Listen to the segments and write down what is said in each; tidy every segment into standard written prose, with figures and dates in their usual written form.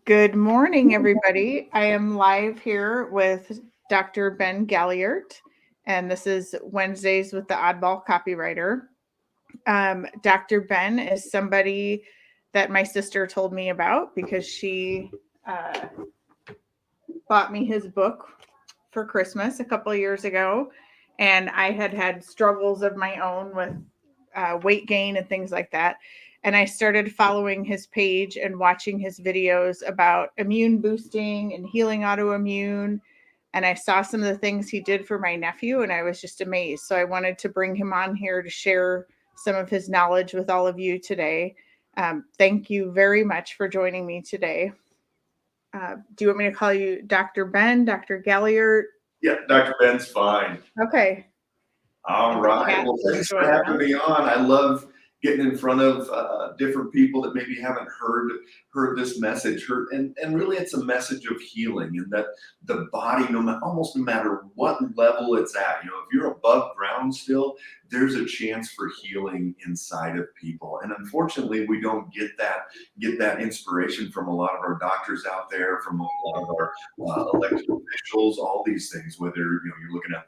Good morning, everybody. I am live here with Dr. Ben Galyardt, and this is Wednesdays with the Oddball Copywriter. Dr. Ben is somebody that my sister told me about because she bought me his book for Christmas a couple of years ago, and I had struggles of my own with weight gain and things like that. And I started following his page and watching his videos about immune boosting and healing autoimmune. And I saw some of the things he did for my nephew, and I was just amazed. So I wanted to bring him on here to share some of his knowledge with all of you today. Thank you very much for joining me today. Do you want me to call you Dr. Ben, Dr. Galyardt? Yeah, Dr. Ben's fine. Okay. All right. Well, thanks for having me on. I love getting in front of different people that maybe haven't heard this message. And really, it's a message of healing, and that the body, almost no matter what level it's at, if you're above ground still, there's a chance for healing inside of people. And unfortunately, we don't get that inspiration from a lot of our doctors out there, from a lot of our elected officials, all these things, whether you're looking at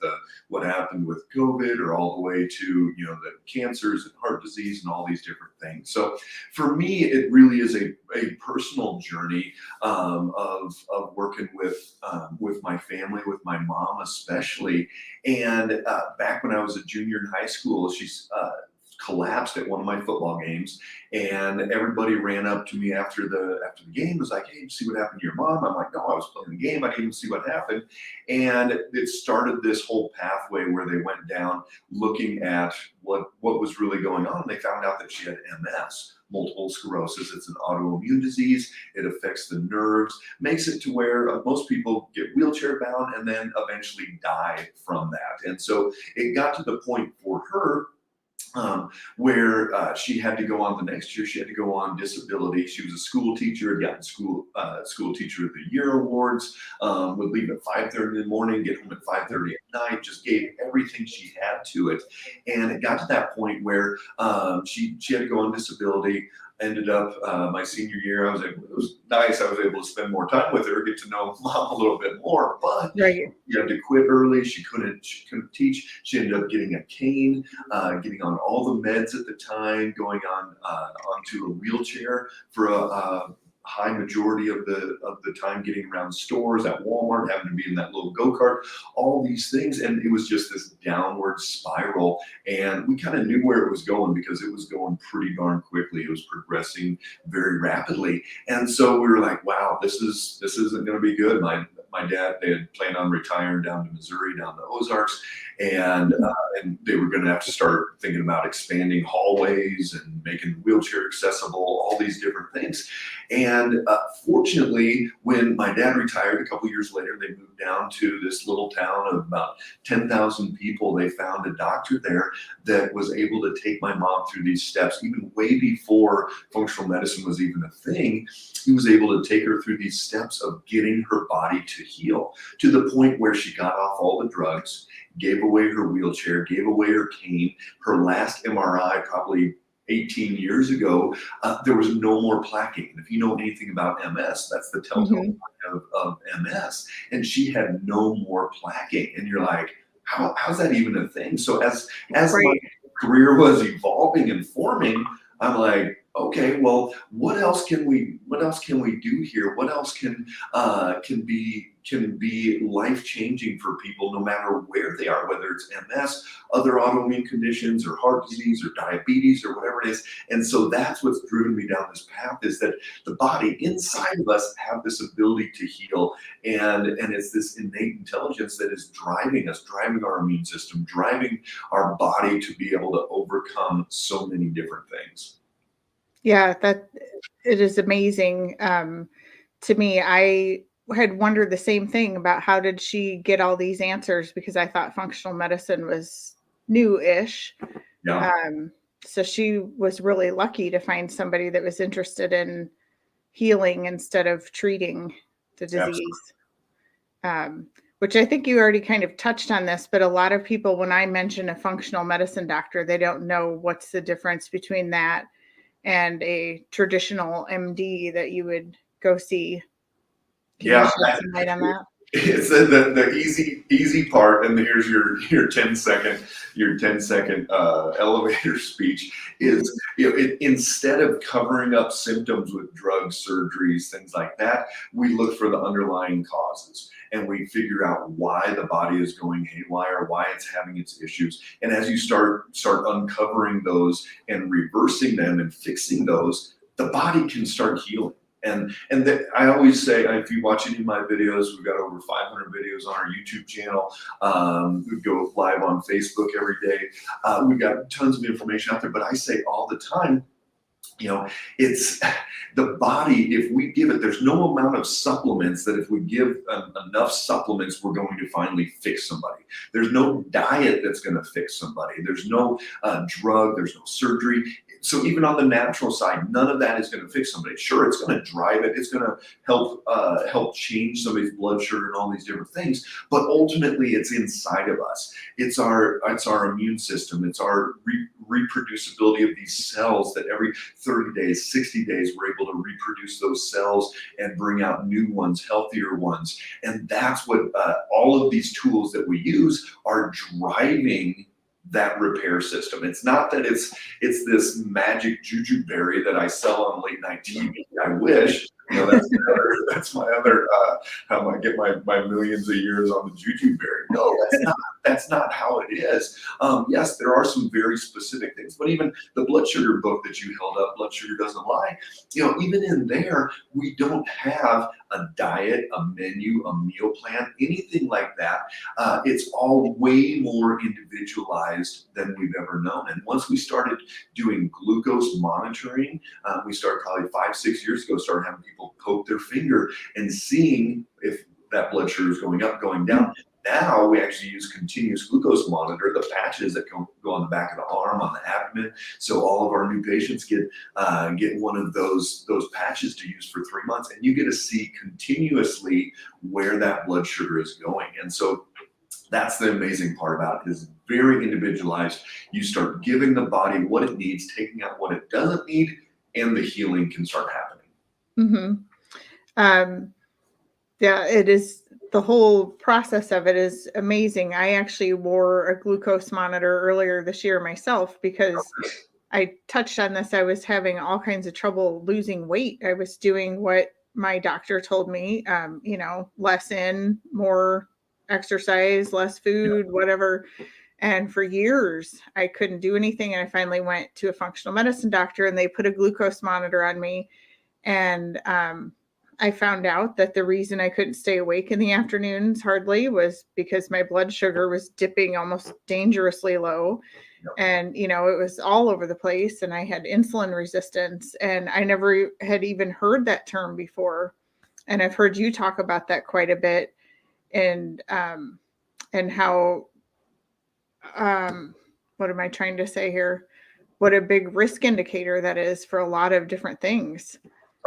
what happened with COVID, or all the way to the cancers and heart disease and all these different things. So for me, it really is a personal journey of working with my family, with my mom especially. And back when I was a junior in high school, she collapsed at one of my football games, and everybody ran up to me after the game, was like, "Hey, see what happened to your mom?" I'm like, "No, I was playing the game. I didn't even see what happened." And it started this whole pathway where they went down looking at what was really going on. They found out that she had MS, multiple sclerosis. It's an autoimmune disease. It affects the nerves, makes it to where most people get wheelchair bound and then eventually die from that. And so it got to the point for her where she had to go on the next year. She had to go on disability. She was a school teacher, had gotten school teacher of the year awards, would leave at 5:30 in the morning, get home at 5:30 at night, just gave everything she had to it. And it got to that point where she had to go on disability. Ended up my senior year, it was nice. I was able to spend more time with her, get to know mom a little bit more, but Right. you had to quit early. She couldn't teach. She ended up getting a cane, getting on all the meds at the time, going onto a wheelchair for a high majority of the time, getting around stores, at Walmart, having to be in that little go-kart, all these things. And it was just this downward spiral. And we kind of knew where it was going because it was going pretty darn quickly. It was progressing very rapidly. And so we were like, wow, this isn't going to be good. My dad, they had planned on retiring down to Missouri, down the Ozarks, and they were going to have to start thinking about expanding hallways and making wheelchair accessible, all these different things. And fortunately, when my dad retired a couple years later, they moved down to this little town of about 10,000 people. They found a doctor there that was able to take my mom through these steps, even way before functional medicine was even a thing. He was able to take her through these steps of getting her body to heal, to the point where she got off all the drugs, gave away her wheelchair, gave away her cane. Her last MRI, probably 18 years ago, there was no more plaquing. And if you know anything about MS, that's the telltale sign of MS. And she had no more plaquing. And you're like, how's that even a thing? So as Right. my career was evolving and forming, I'm like, okay, well, what else can we do here? What else can be life-changing for people, no matter where they are, whether it's MS, other autoimmune conditions, or heart disease, or diabetes, or whatever it is. And so that's what's driven me down this path, is that the body inside of us have this ability to heal, and it's this innate intelligence that is driving us, driving our immune system, driving our body to be able to overcome so many different things. Yeah, it is amazing. To me, I had wondered the same thing about how did she get all these answers, because I thought functional medicine was new-ish. Yeah. So she was really lucky to find somebody that was interested in healing instead of treating the disease. Which I think you already kind of touched on this, but a lot of people, when I mention a functional medicine doctor, they don't know what's the difference between that and a traditional MD that you would go see Can you Yeah, shed some light on that? it's the easy part, and here's your 10-second elevator speech is, instead of covering up symptoms with drugs, surgeries, things like that, we look for the underlying causes and we figure out why the body is going haywire, why it's having its issues. And as you start uncovering those and reversing them and fixing those, the body can start healing. And I always say, if you watch any of my videos, we've got over 500 videos on our YouTube channel. We go live on Facebook every day. We've got tons of information out there, but I say all the time, it's the body, if we give it, there's no amount of supplements that if we give enough supplements, we're going to finally fix somebody. There's no diet that's going to fix somebody. There's no drug, there's no surgery. So even on the natural side, none of that is going to fix somebody. Sure, it's going to drive it. It's going to help change somebody's blood sugar and all these different things. But ultimately, it's inside of us. It's our immune system. It's our reproducibility of these cells that every 30 days, 60 days, we're able to reproduce those cells and bring out new ones, healthier ones. And that's what all of these tools that we use are driving that repair system. It's not that it's this magic juju berry that I sell on late night TV. I wish, that's my other how I get my millions of years on the juju berry. No, that's not how it is. Yes, there are some very specific things, but even the blood sugar book that you held up, Blood Sugar Doesn't Lie, even in there, we don't have a diet, a menu, a meal plan, anything like that. It's all way more individualized than we've ever known. And once we started doing glucose monitoring, we started probably 5-6 years ago, started having people poke their finger and seeing if that blood sugar is going up, going down. Now we actually use continuous glucose monitor, the patches that go on the back of the arm, on the abdomen. So all of our new patients get one of those patches to use for 3 months, and you get to see continuously where that blood sugar is going. And so that's the amazing part about it, is very individualized. You start giving the body what it needs, taking out what it doesn't need, and the healing can start happening. Mm-hmm. Yeah, it is. The whole process of it is amazing. I actually wore a glucose monitor earlier this year myself because I touched on this. I was having all kinds of trouble losing weight. I was doing what my doctor told me, less in, more exercise, less food, whatever. And for years, I couldn't do anything. And I finally went to a functional medicine doctor and they put a glucose monitor on me. And I found out that the reason I couldn't stay awake in the afternoons hardly was because my blood sugar was dipping almost dangerously low. Yep. And, it was all over the place and I had insulin resistance and I never had even heard that term before. And I've heard you talk about that quite a bit and how, what am I trying to say here? What a big risk indicator that is for a lot of different things.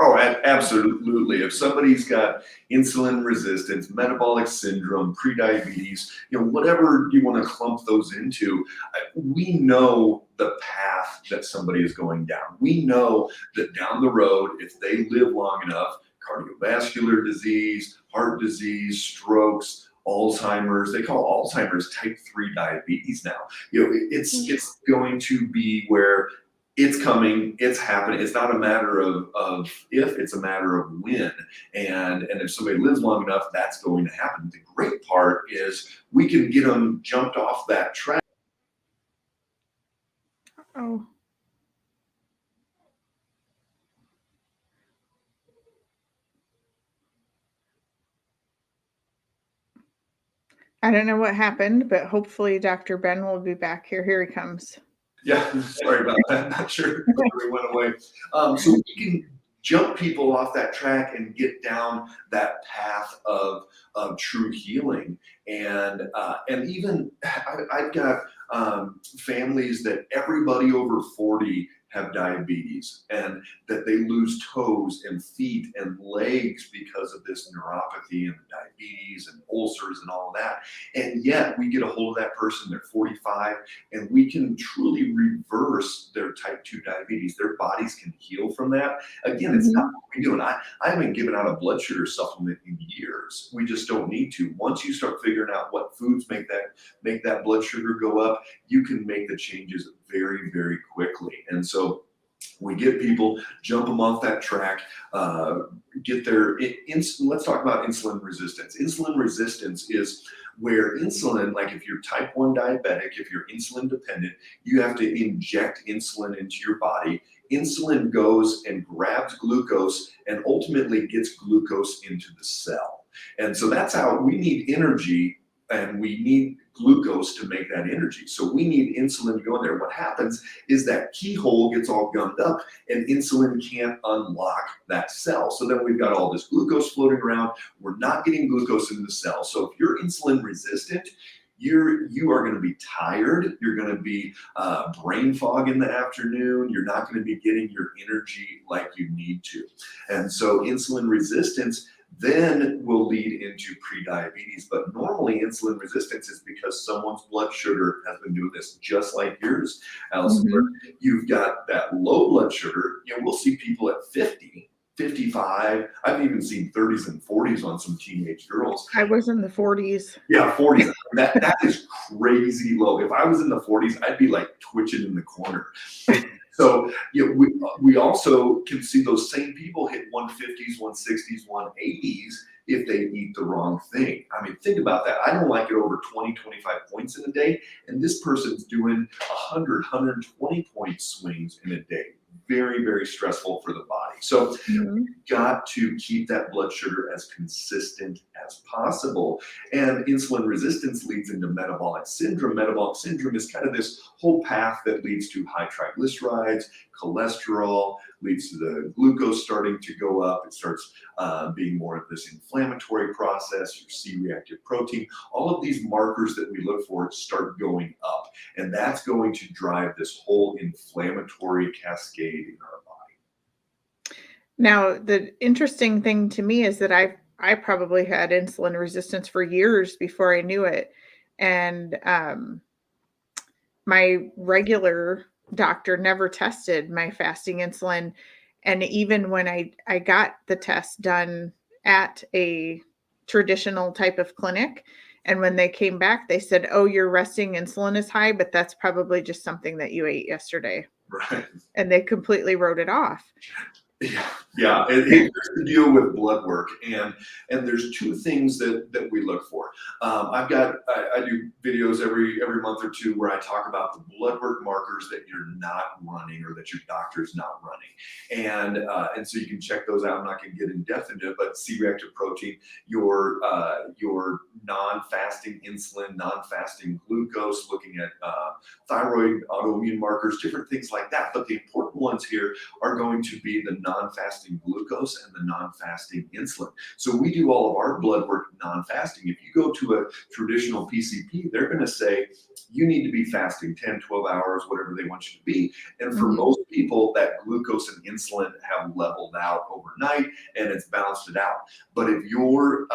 Oh, absolutely. If somebody's got insulin resistance, metabolic syndrome, prediabetes, whatever you want to clump those into, we know the path that somebody is going down. We know that down the road, if they live long enough, cardiovascular disease, heart disease, strokes, Alzheimer's, they call Alzheimer's type 3 diabetes now. It's going to be where it's coming, it's happening. It's not a matter of if, it's a matter of when. And if somebody lives long enough, that's going to happen. The great part is we can get them jumped off that track. Oh. I don't know what happened, but hopefully Dr. Ben will be back here. Here he comes. Yeah, sorry about that. Not sure we went away. So we can jump people off that track and get down that path of true healing. And even I've got families that everybody over 40 have diabetes and that they lose toes and feet and legs because of this neuropathy and diabetes and ulcers and all of that. And yet we get a hold of that person, they're 45, and we can truly reverse their type 2 diabetes. Their bodies can heal from that. Again, it's not what we do. And I haven't given out a blood sugar supplement in years. We just don't need to. Once you start figuring out what foods make that blood sugar go up, you can make the changes very, very quickly. And so we get people, jump them off that track, get their insulin. Let's talk about insulin resistance. Insulin resistance is where insulin, like if you're type 1 diabetic, if you're insulin dependent, you have to inject insulin into your body. Insulin goes and grabs glucose and ultimately gets glucose into the cell. And so that's how we need energy, and we need glucose to make that energy. So we need insulin to go in there. What happens is that keyhole gets all gummed up and insulin can't unlock that cell. So then we've got all this glucose floating around. We're not getting glucose into the cell. So if you're insulin resistant, you are going to be tired. You're going to be brain fog in the afternoon. You're not going to be getting your energy like you need to. And so insulin resistance then will lead into prediabetes. But normally insulin resistance is because someone's blood sugar has been doing this, just like yours, Allison. You've got that low blood sugar. We'll see people at 50, 55. I've even seen 30s and 40s on some teenage girls. I was in the 40s. Yeah, 40s. That is crazy low. If I was in the 40s, I'd be like twitching in the corner. So we also can see those same people hit 150s, 160s, 180s if they eat the wrong thing. I mean, think about that. I don't like it over 20, 25 points in a day. And this person's doing 100, 120 point swings in a day. Very, very stressful for the body. So you've got to keep that blood sugar as consistent as possible. And insulin resistance leads into metabolic syndrome. Metabolic syndrome is kind of this whole path that leads to high triglycerides, cholesterol, leads to the glucose starting to go up. It starts being more of this inflammatory process, your C-reactive protein. All of these markers that we look for start going up. And that's going to drive this whole inflammatory cascade in our body. Now, the interesting thing to me is that I probably had insulin resistance for years before I knew it. And my regular doctor never tested my fasting insulin. And even when I got the test done at a traditional type of clinic, and when they came back, they said, "Oh, your resting insulin is high, but that's probably just something that you ate yesterday." Right. And they completely wrote it off. Yeah. It's to deal with blood work, and there's two things that we look for. I do videos every month or two where I talk about the blood work markers that you're not running or that your doctor's not running, and so you can check those out. I'm not going to get in depth into it, but C-reactive protein, your non-fasting insulin, non-fasting glucose, looking at thyroid, autoimmune markers, different things like that. But the important ones here are going to be the non-fasting glucose and the non-fasting insulin. So we do all of our blood work non-fasting. If you go to a traditional PCP, they're going to say you need to be fasting 10, 12 hours, whatever they want you to be. And for most people, that glucose and insulin have leveled out overnight and it's balanced it out. But if you're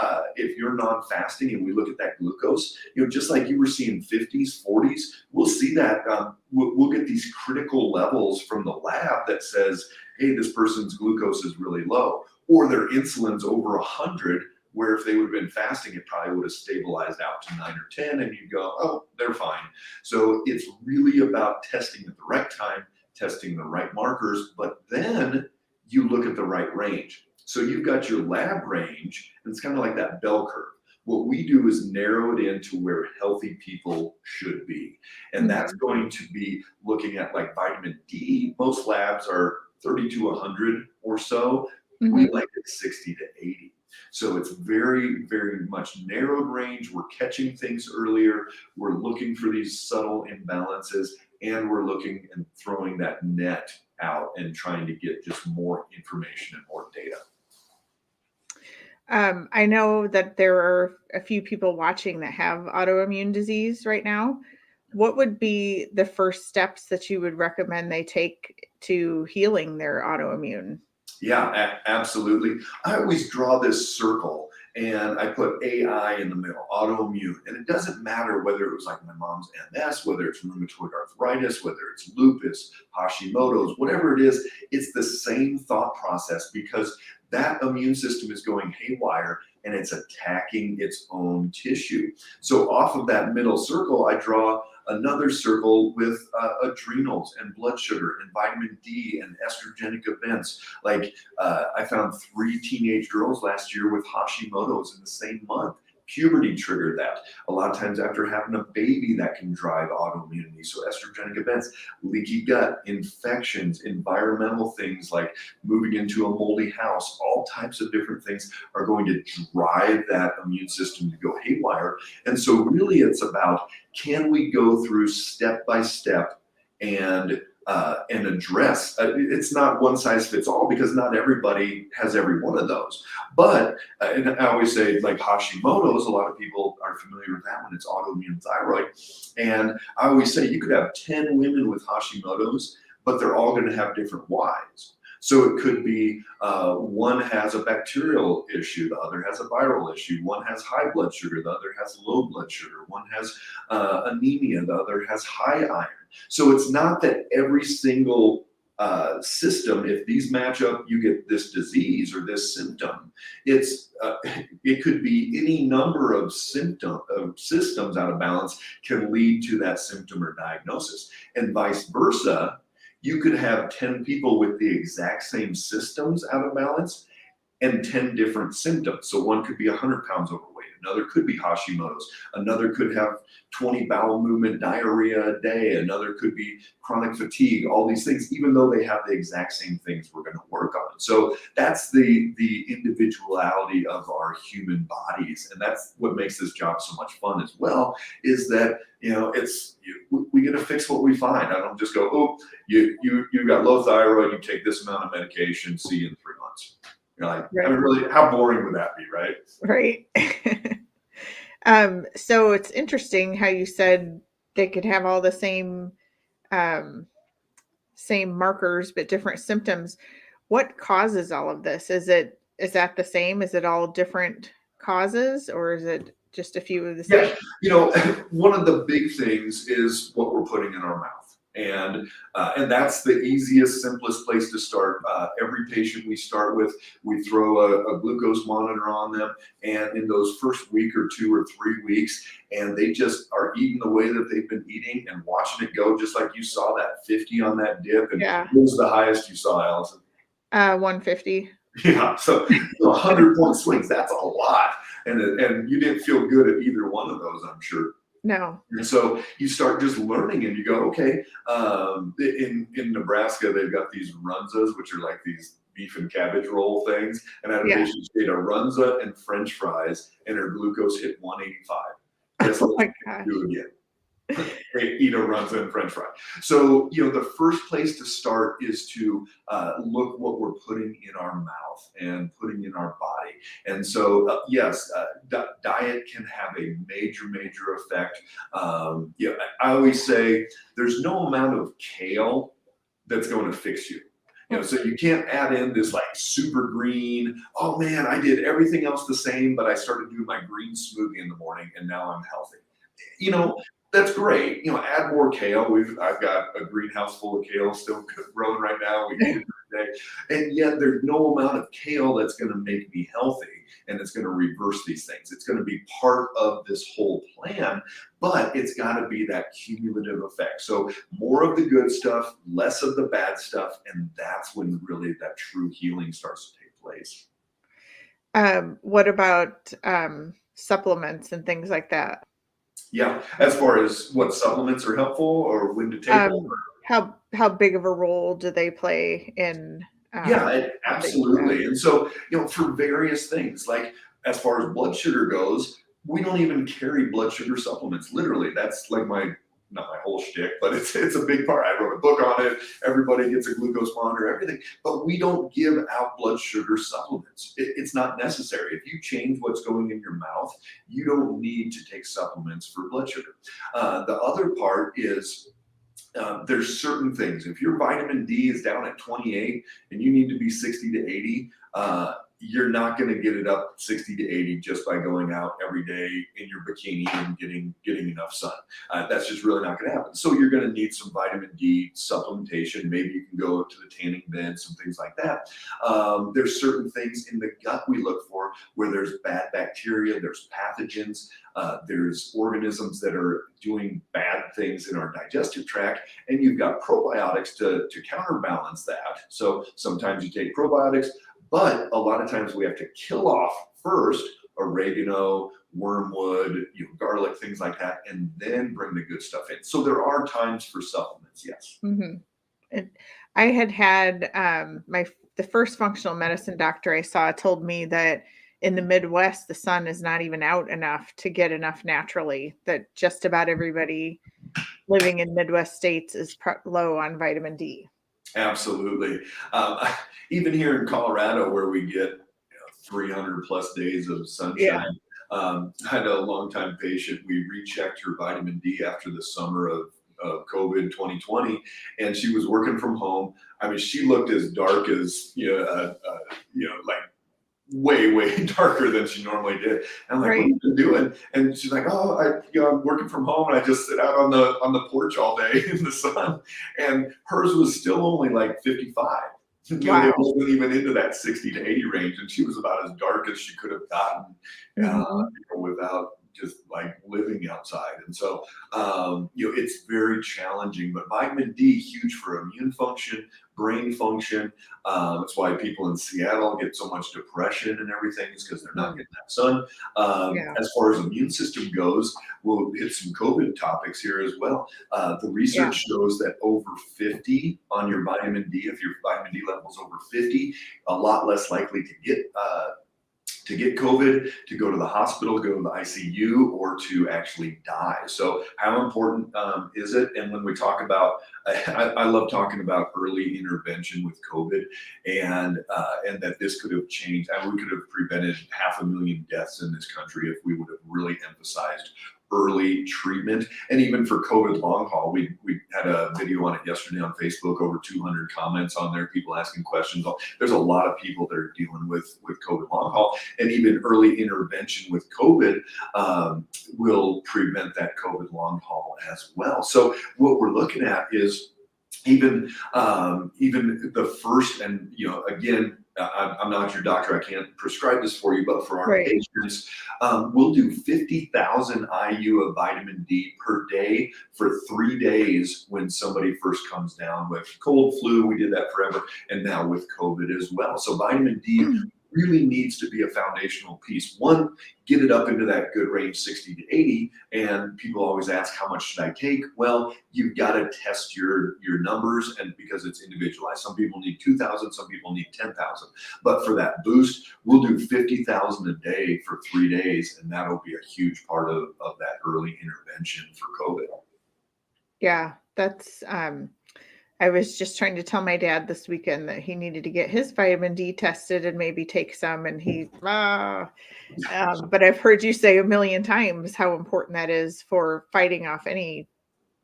non-fasting and we look at that glucose, just like you were seeing 50s, 40s, we'll see that we'll get these critical levels from the lab that says, hey, this person's glucose is really low, or their insulin's over 100, where if they would have been fasting, it probably would have stabilized out to 9 or 10, and you'd go, oh, they're fine. So it's really about testing at the right time, testing the right markers, but then you look at the right range. So you've got your lab range, and it's kind of like that bell curve. What we do is narrow it into where healthy people should be. And that's going to be looking at like vitamin D. Most labs are 30 to 100 or so. We like it 60 to 80. So it's very, very much narrowed range. We're catching things earlier. We're looking for these subtle imbalances, and we're looking and throwing that net out and trying to get just more information and more data. I know that there are a few people watching that have autoimmune disease right now. What would be the first steps that you would recommend they take to healing their autoimmune? Yeah, absolutely. I always draw this circle, and I put AI in the middle, autoimmune. And it doesn't matter whether it was like my mom's MS, whether it's rheumatoid arthritis, whether it's lupus, Hashimoto's, whatever it is, it's the same thought process because that immune system is going haywire and it's attacking its own tissue. So off of that middle circle, I draw another circle with adrenals and blood sugar and vitamin D and estrogenic events. Like I found 3 teenage girls last year with Hashimoto's in the same month. Puberty triggered that. A lot of times after having a baby, that can drive autoimmunity. So estrogenic events, leaky gut, infections, environmental things like moving into a moldy house, all types of different things are going to drive that immune system to go haywire. And so really it's about, can we go through step by step and address, it's not one size fits all because not everybody has every one of those. But, and I always say like Hashimoto's, a lot of people are familiar with that one, it's autoimmune thyroid. And I always say you could have 10 women with Hashimoto's, but they're all gonna have different whys. So it could be one has a bacterial issue, the other has a viral issue, one has high blood sugar, the other has low blood sugar, one has anemia, the other has high iron. So it's not that every single system, if these match up, you get this disease or this symptom. It could be any number of systems out of balance can lead to that symptom or diagnosis, and vice versa. You could have 10 people with the exact same systems out of balance and 10 different symptoms. So one could be 100 pounds overweight, another could be Hashimoto's, another could have 20 bowel movement diarrhea a day, another could be chronic fatigue, all these things, even though they have the exact same things we're gonna work on. So that's the individuality of our human bodies. And that's what makes this job so much fun as well, is that, we get to fix what we find. I don't just go, oh, you got low thyroid, you take this amount of medication, see you in 3 months. You're like, Right. I mean, really, how boring would that be, right? Right. So it's interesting how you said they could have all the same markers, but different symptoms. What causes all of this? Is that the same? Is it all different causes, or is it just a few of the same? Yeah, one of the big things is what we're putting in our mouth. And that's the easiest, simplest place to start. Every patient we start with, we throw a glucose monitor on them, and in those first week or 2 or 3 weeks, and they just are eating the way that they've been eating and watching it go, just like you saw that 50 on that dip. And Yeah. what was the highest you saw, Allison? 150. Yeah, so 100-point swings, that's a lot. And you didn't feel good at either one of those, I'm sure. No. And so you start just learning and you go, okay, in Nebraska, they've got these runzas, which are like these beef and cabbage roll things. And I had a patient she ate a runza and French fries and her glucose hit 185. Guess Oh what my gosh. do again? Eat a runza and French fry. So, the first place to start is to look what we're putting in our mouth and putting in our body. And so, yes, diet can have a major, major effect. I always say there's no amount of kale that's going to fix you. So you can't add in this like super green, oh man, I did everything else the same, but I started doing my green smoothie in the morning and now I'm healthy. That's great. Add more kale. I've got a greenhouse full of kale still growing right now. We eat it every day. And yet there's no amount of kale that's going to make me healthy and it's going to reverse these things. It's going to be part of this whole plan, but it's got to be that cumulative effect. So more of the good stuff, less of the bad stuff, and that's when really that true healing starts to take place. What about supplements and things like that? Yeah, as far as what supplements are helpful or when to take them. How big of a role do they play in? Absolutely. And so, for various things, like as far as blood sugar goes, we don't even carry blood sugar supplements. Literally, that's like not my whole shtick, but it's a big part. I wrote a book on it. Everybody gets a glucose monitor, everything. But we don't give out blood sugar supplements. It's not necessary. If you change what's going in your mouth, you don't need to take supplements for blood sugar. The other part is there's certain things. If your vitamin D is down at 28 and you need to be 60 to 80, you're not going to get it up 60 to 80 just by going out every day in your bikini and getting enough sun. That's just really not going to happen. So you're going to need some vitamin D supplementation. Maybe you can go to the tanning bed, some things like that. There's certain things in the gut we look for where there's bad bacteria, there's pathogens, there's organisms that are doing bad things in our digestive tract, and you've got probiotics to counterbalance that. So sometimes you take probiotics, but a lot of times we have to kill off first oregano, wormwood, garlic, things like that, and then bring the good stuff in. So there are times for supplements, yes. Mm-hmm. I had the first functional medicine doctor I saw told me that in the Midwest, the sun is not even out enough to get enough naturally, that just about everybody living in Midwest states is low on vitamin D. Absolutely. Even here in Colorado, where we get 300 plus days of sunshine, I had a longtime patient. We rechecked her vitamin D after the summer of COVID 2020, and she was working from home. I mean, she looked as dark as, like way darker than she normally did. And I'm like, what have you been doing? And she's like, I'm working from home, and I just sit out on the porch all day in the sun. And hers was still only like 55. Wow. It wasn't even into that 60 to 80 range, and she was about as dark as she could have gotten without just like living outside. And so, it's very challenging, but vitamin D, huge for immune function, brain function. That's why people in Seattle get so much depression and everything, is because they're not getting that sun. As far as immune system goes, we'll hit some COVID topics here as well. The research shows that over 50 on your vitamin D, if your vitamin D level is over 50, a lot less likely to get COVID, to go to the hospital, go to the ICU, or to actually die. So how important is it? And when we talk about, I love talking about early intervention with COVID, and that this could have changed, and we could have prevented 500,000 deaths in this country if we would have really emphasized early treatment. And even for COVID long haul, we had a video on it yesterday on Facebook, over 200 comments on there, people asking questions. There's a lot of people that are dealing with COVID long haul, and even early intervention with COVID will prevent that COVID long haul as well. So what we're looking at is even the first, and again, I'm not your doctor, I can't prescribe this for you, but for our patients, we'll do 50,000 IU of vitamin D per day for 3 days when somebody first comes down with cold, flu. We did that forever, and now with COVID as well. So vitamin D really needs to be a foundational piece. One, get it up into that good range, 60 to 80. And people always ask, how much should I take? Well, you've got to test your numbers, and because it's individualized. Some people need 2,000, some people need 10,000. But for that boost, we'll do 50,000 a day for 3 days, and that'll be a huge part of that early intervention for COVID. Yeah, that's I was just trying to tell my dad this weekend that he needed to get his vitamin D tested and maybe take some, and but I've heard you say a million times how important that is for fighting off any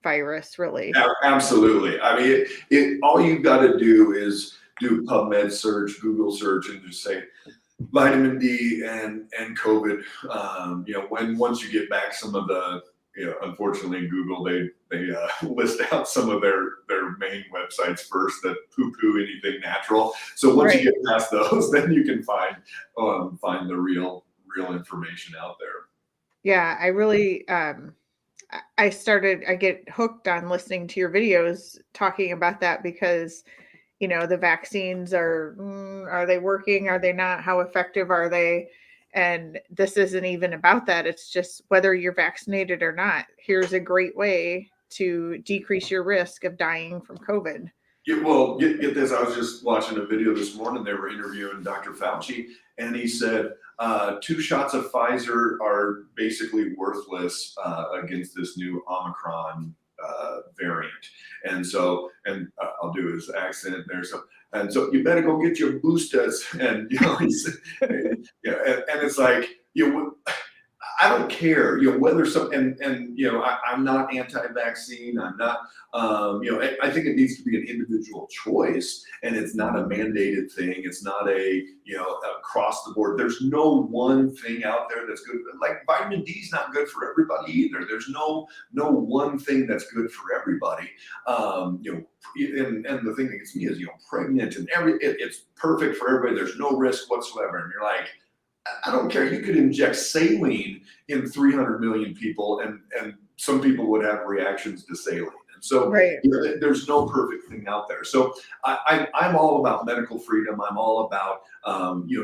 virus, really. Absolutely. I mean, all you've got to do is do PubMed search, Google search, and just say vitamin D and COVID. Once you get back some of the, unfortunately, Google, they list out some of their main websites first that poo-poo anything natural. So once you get past those, then you can find the real information out there. Yeah, I really I get hooked on listening to your videos talking about that, because the vaccines are they working? Are they not? How effective are they? And this isn't even about that. It's just whether you're vaccinated or not. Here's a great way to decrease your risk of dying from COVID. Well, get this. I was just watching a video this morning. They were interviewing Dr. Fauci, and he said 2 shots of Pfizer are basically worthless against this new Omicron variant. And so, I'll do his accent there. So you better go get your boosters. And he said, and it's like, I don't care, whether and I'm not anti-vaccine. I'm not, I think it needs to be an individual choice, and it's not a mandated thing. It's not across the board. There's no one thing out there that's good. Like vitamin D is not good for everybody either. There's no one thing that's good for everybody. And the thing that gets me is, pregnant and it's perfect for everybody. There's no risk whatsoever. And you're like, I don't care. You could inject saline in 300 million people, and some people would have reactions to saline. And so Right. There's no perfect thing out there. So I'm all about medical freedom. I'm all about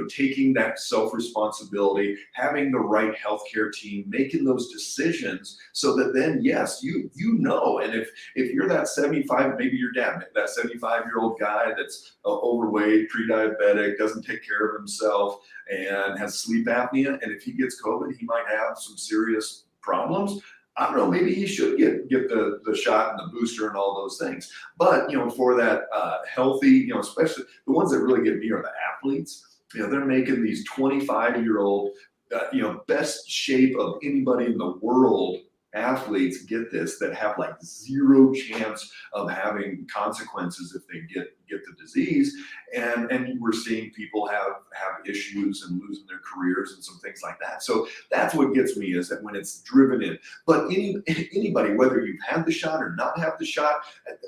taking that self-responsibility, having the right healthcare team, making those decisions, so that then, yes, and if you're that 75, maybe your dad, that 75-year-old guy that's overweight, pre-diabetic, doesn't take care of himself, and has sleep apnea, and if he gets COVID, he might have some serious problems. I don't know, maybe he should get the shot and the booster and all those things. But, for that healthy, especially the ones that really get me are the athletes. They're making these 25-year-old, best shape of anybody in the world athletes, get this, that have like zero chance of having consequences if they get the disease. And we're seeing people have issues and losing their careers and some things like that. So that's what gets me, is that when it's driven in. But anybody, whether you've had the shot or not have the shot,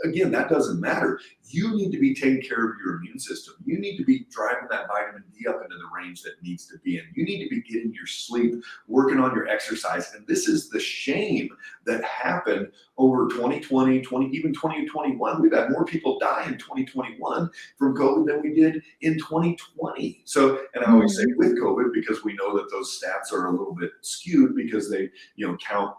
again, that doesn't matter. You need to be taking care of your immune system. You need to be driving that vitamin D up into the range that needs to be in. You need to be getting your sleep, working on your exercise. And this is the shame that happened over 2020, even 2021. We've had more people die in 2021 from COVID than we did in 2020. So, and I always say with COVID, because we know that those stats are a little bit skewed, because they, count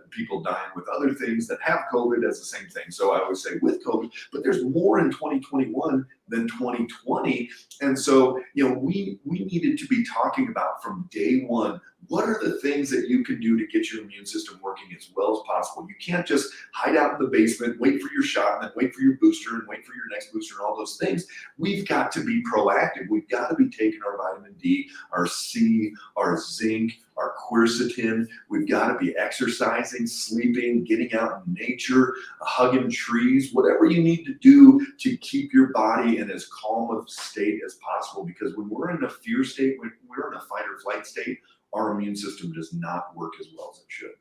people dying with other things that have COVID as the same thing. So I always say with COVID, but there's more in 2021 than 2020. And so, we needed to be talking about from day one, what are the things that you can do to get your immune system working as well as possible? You can't just hide out in the basement, wait for your shot, and then wait for your booster, and wait for your next booster, and all those things. We've got to be proactive. We've got to be taking our vitamin D, our C, our zinc, our quercetin. We've got to be exercising, sleeping, getting out in nature, hugging trees, whatever you need to do to keep your body in as calm of state as possible. Because when we're in a fear state, when we're in a fight or flight state, our immune system does not work as well as it should.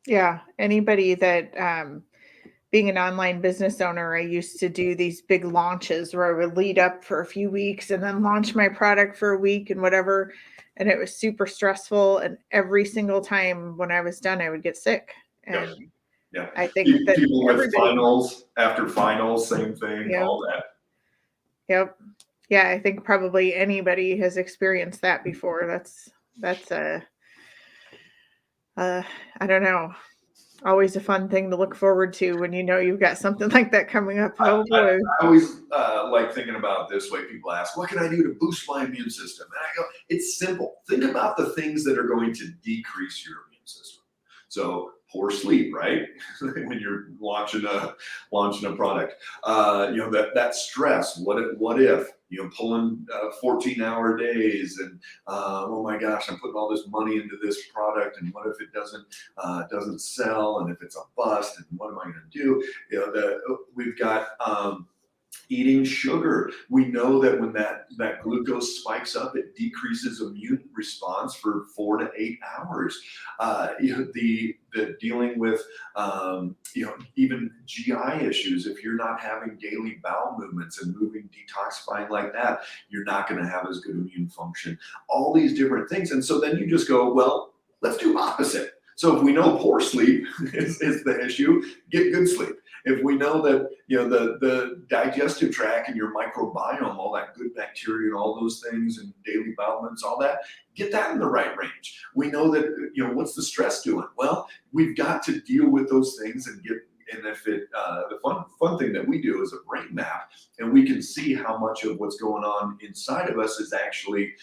Yeah. Anybody that, being an online business owner, I used to do these big launches where I would lead up for a few weeks and then launch my product for a week and whatever. And it was super stressful. And every single time when I was done, I would get sick. And yeah. I think that people with finals after finals, same thing, all that. Yep. Yeah. I think probably anybody has experienced that before. That's I don't know, always a fun thing to look forward to when you've got something like that coming up. Oh boy. I always like thinking about it this way. People ask, what can I do to boost my immune system? And I go, it's simple. Think about the things that are going to decrease your immune system. So poor sleep, right? When you're launching a product, that stress. What if pulling 14-hour days, and oh my gosh, I'm putting all this money into this product, and what if it doesn't sell, and if it's a bust, and what am I going to do? We've got eating sugar. We know that when that glucose spikes up, it decreases immune response for 4 to 8 hours. The dealing with even GI issues. If you're not having daily bowel movements and moving, detoxifying like that, you're not going to have as good immune function. All these different things, and so then you just go, well, let's do opposite. So if we know poor sleep is the issue, get good sleep. If we know that the digestive tract and your microbiome, all that good bacteria and all those things, and daily bowel movements, all that, get that in the right range. We know that what's the stress doing? Well, we've got to deal with those things and get. And if the fun thing that we do is a brain map, and we can see how much of what's going on inside of us is actually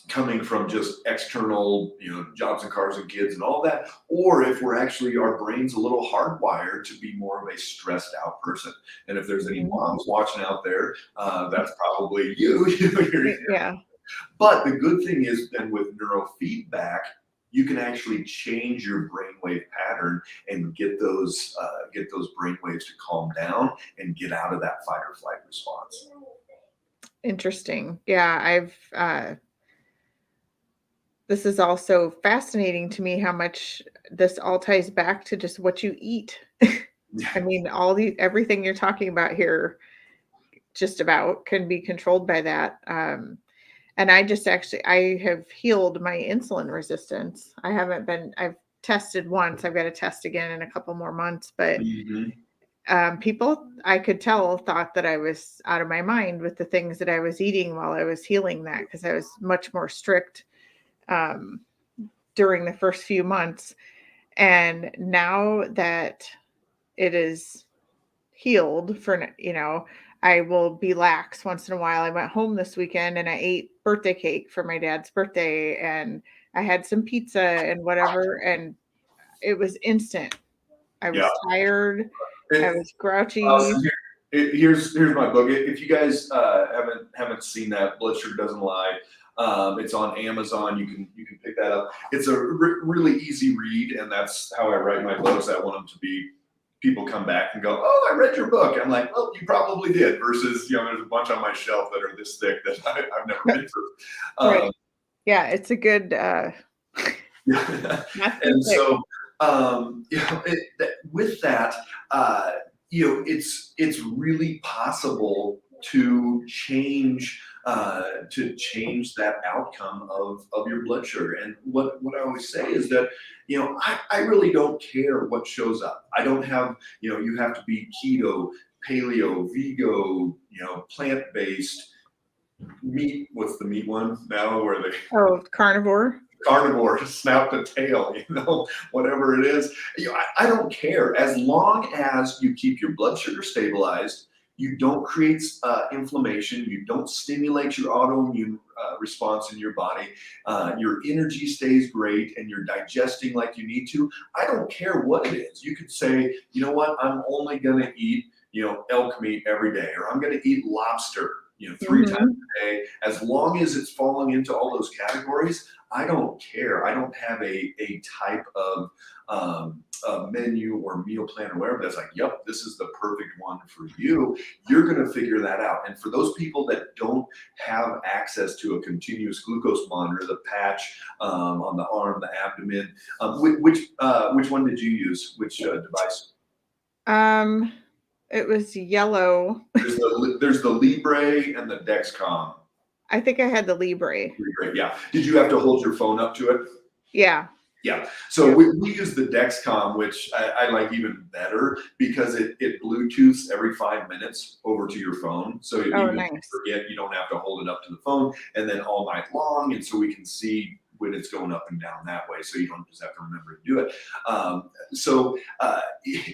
coming from just external, jobs and cars and kids and all that, or if we're actually, our brain's a little hardwired to be more of a stressed out person. And if there's any moms watching out there, that's probably you. Yeah. But the good thing is then with neurofeedback, you can actually change your brainwave pattern and get those brainwaves to calm down and get out of that fight or flight response. Interesting. Yeah, this is also fascinating to me how much this all ties back to just what you eat. I mean, everything you're talking about here just about can be controlled by that. And I have healed my insulin resistance. I've tested once. I've got to test again in a couple more months, but people I could tell thought that I was out of my mind with the things that I was eating while I was healing that, because I was much more strict during the first few months. And now that it is healed I will be lax once in a while. I went home this weekend and I ate birthday cake for my dad's birthday, and I had some pizza and whatever, and it was instant. I was tired. I was grouchy. Here's my book. If you guys haven't seen that, Blood Sugar Doesn't Lie, it's on Amazon. You can pick that up. It's a really easy read, and that's how I write my books. I want them to be. People come back and go, "Oh, I read your book." I'm like, "Well, you probably did." Versus, there's a bunch on my shelf that are this thick that I've never been through. Right. Yeah, it's a good. And so, with that, it's really possible to change that outcome of your blood sugar. And what I always say is that, I really don't care what shows up. I don't have, you have to be keto, paleo, vego, plant-based, meat. What's the meat one now? Where they Carnivore, snout to tail, whatever it is. I don't care, as long as you keep your blood sugar stabilized. You don't create inflammation. You don't stimulate your autoimmune response in your body. Your energy stays great, and you're digesting like you need to. I don't care what it is. You could say, you know what, I'm only going to eat, elk meat every day, or I'm going to eat lobster, 3 times a day. As long as it's falling into all those categories, I don't care. I don't have a type of menu or meal plan or whatever that's like, yep, this is the perfect one for you. You're going to figure that out. And for those people that don't have access to a continuous glucose monitor, the patch on the arm, the abdomen, which one did you use? Which device? It was yellow. There's the Libre and the Dexcom. I think I had the Libre. Yeah. Did you have to hold your phone up to it? Yeah. Yeah. So we use the Dexcom, which I like even better because it Bluetooths every 5 minutes over to your phone. So even if you forget, you don't have to hold it up to the phone and then all night long. And so we can see when it's going up and down that way. So you don't just have to remember to do it.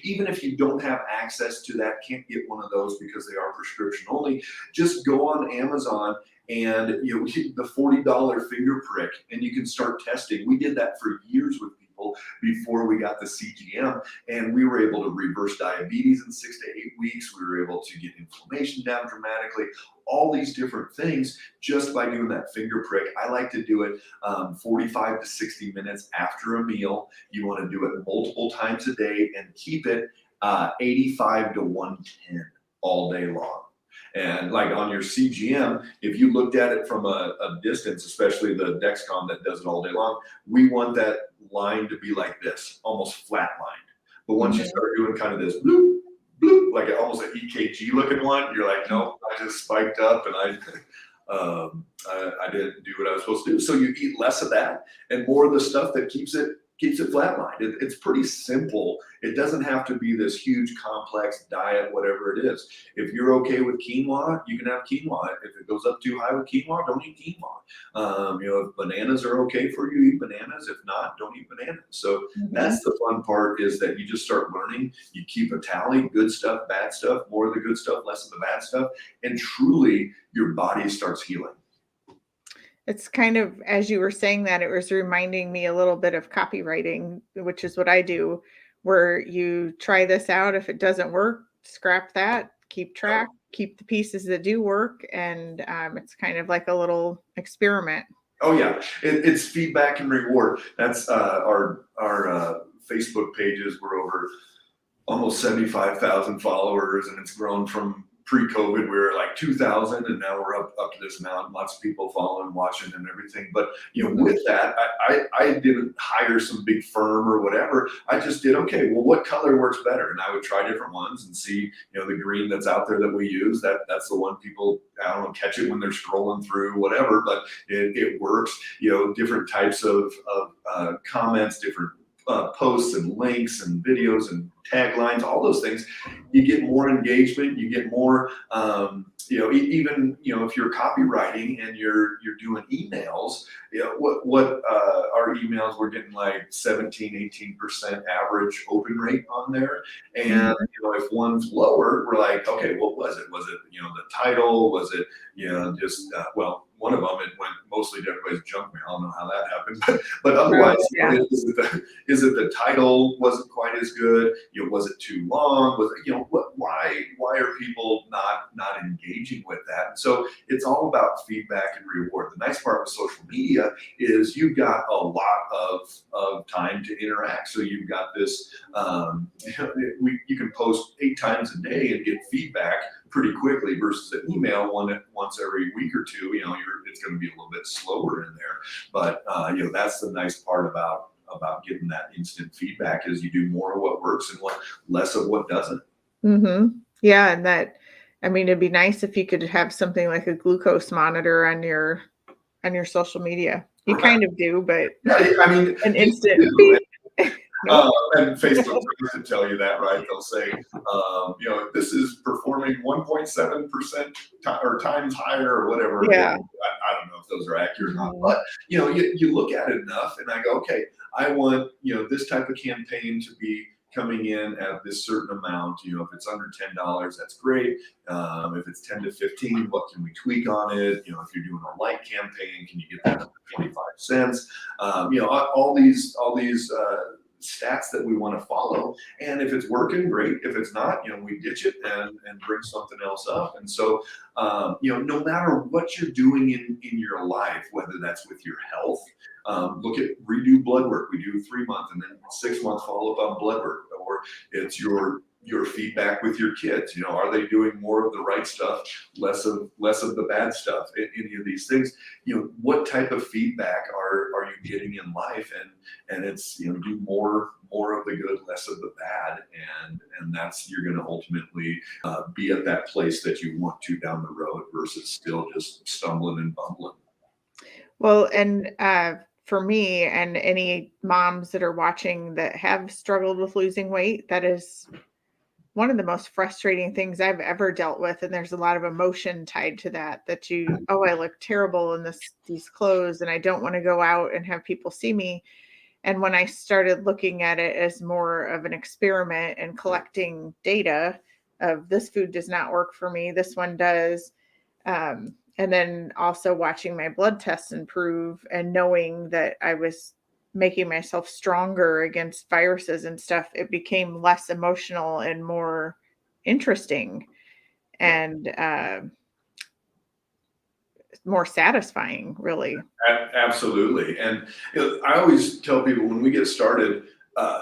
Even if you don't have access to that, can't get one of those because they are prescription only, just go on Amazon and the $40 finger prick, and you can start testing. We did that for years with people before we got the CGM, and we were able to reverse diabetes in 6 to 8 weeks. We were able to get inflammation down dramatically, all these different things just by doing that finger prick. I like to do it 45 to 60 minutes after a meal. You want to do it multiple times a day and keep it 85 to 110 all day long. And like on your CGM, if you looked at it from a distance, especially the Dexcom that does it all day long, we want that line to be like this, almost flat lined. But once you start doing kind of this bloop, bloop, like almost an EKG looking one, you're like, nope, I just spiked up and I didn't do what I was supposed to do. So you eat less of that and more of the stuff that keeps it flatlined. It's pretty simple. It doesn't have to be this huge complex diet, whatever it is. If you're okay with quinoa, you can have quinoa. If it goes up too high with quinoa, don't eat quinoa. If bananas are okay for you, eat bananas. If not, don't eat bananas. So that's the fun part, is that you just start learning. You keep a tally, good stuff, bad stuff, more of the good stuff, less of the bad stuff, and truly your body starts healing. It's kind of, as you were saying that, it was reminding me a little bit of copywriting, which is what I do, where you try this out. If it doesn't work, scrap that, keep track, keep the pieces that do work. And it's kind of like a little experiment. Oh yeah, it's feedback and reward. That's our Facebook pages. We're over almost 75,000 followers, and it's grown from pre-COVID. We were like 2,000, and now we're up to this amount. Lots of people following, watching, and everything. But with that, I didn't hire some big firm or whatever. I just did, okay, well, what color works better? And I would try different ones and see, the green that's out there that we use. That's the one people, I don't know, catch it when they're scrolling through, whatever. But it works. Different types of comments, different posts and links and videos and taglines, all those things. You get more engagement, you get more, even if you're copywriting and you're doing emails, what our emails, we're getting like 17-18% average open rate on there. And if one's lower, we're like, okay, what was it? Was it the title? Was it just well, one of them, it went mostly to everybody's junk mail. I don't know how that happened, but otherwise, is it the title wasn't quite as good? Was it too long? Was it, why are people not engaging with that? And so it's all about feedback and reward. The nice part with social media is you've got a lot of time to interact. So you've got this, you can post 8 times a day and get feedback pretty quickly versus an email once every week or two. It's going to be a little bit slower in there. But that's the nice part about getting that instant feedback is you do more of what works and less of what doesn't. Yeah, and it'd be nice if you could have something like a glucose monitor on your social media. You kind of do, but an instant. And Facebook tries to tell you that, right? They'll say, this is performing 1.7% or times higher or whatever. Yeah. I don't know if those are accurate or not, but you look at it enough, and I go, okay, I want this type of campaign to be coming in at this certain amount. If it's under $10, that's great. If it's 10 to 15, what can we tweak on it? If you're doing a light campaign, can you get that up to 25 cents? All these stats that we want to follow. And if it's working, great. If it's not, we ditch it and bring something else up. And so, no matter what you're doing in your life, whether that's with your health, redo blood work. We do 3 months and then 6 months follow up on blood work, or it's your feedback with your kids. Are they doing more of the right stuff, less of the bad stuff? Any of these things, what type of feedback are you getting in life? And it's do more of the good, less of the bad, and that's you're going to ultimately be at that place that you want to down the road versus still just stumbling and bumbling. Well, and for me and any moms that are watching that have struggled with losing weight, that is one of the most frustrating things I've ever dealt with. And there's a lot of emotion tied to that I look terrible in these clothes and I don't want to go out and have people see me. And when I started looking at it as more of an experiment and collecting data of this food does not work for me, this one does. And then also watching my blood tests improve and knowing that I was making myself stronger against viruses and stuff, it became less emotional and more interesting and more satisfying, really. Absolutely. And I always tell people when we get started,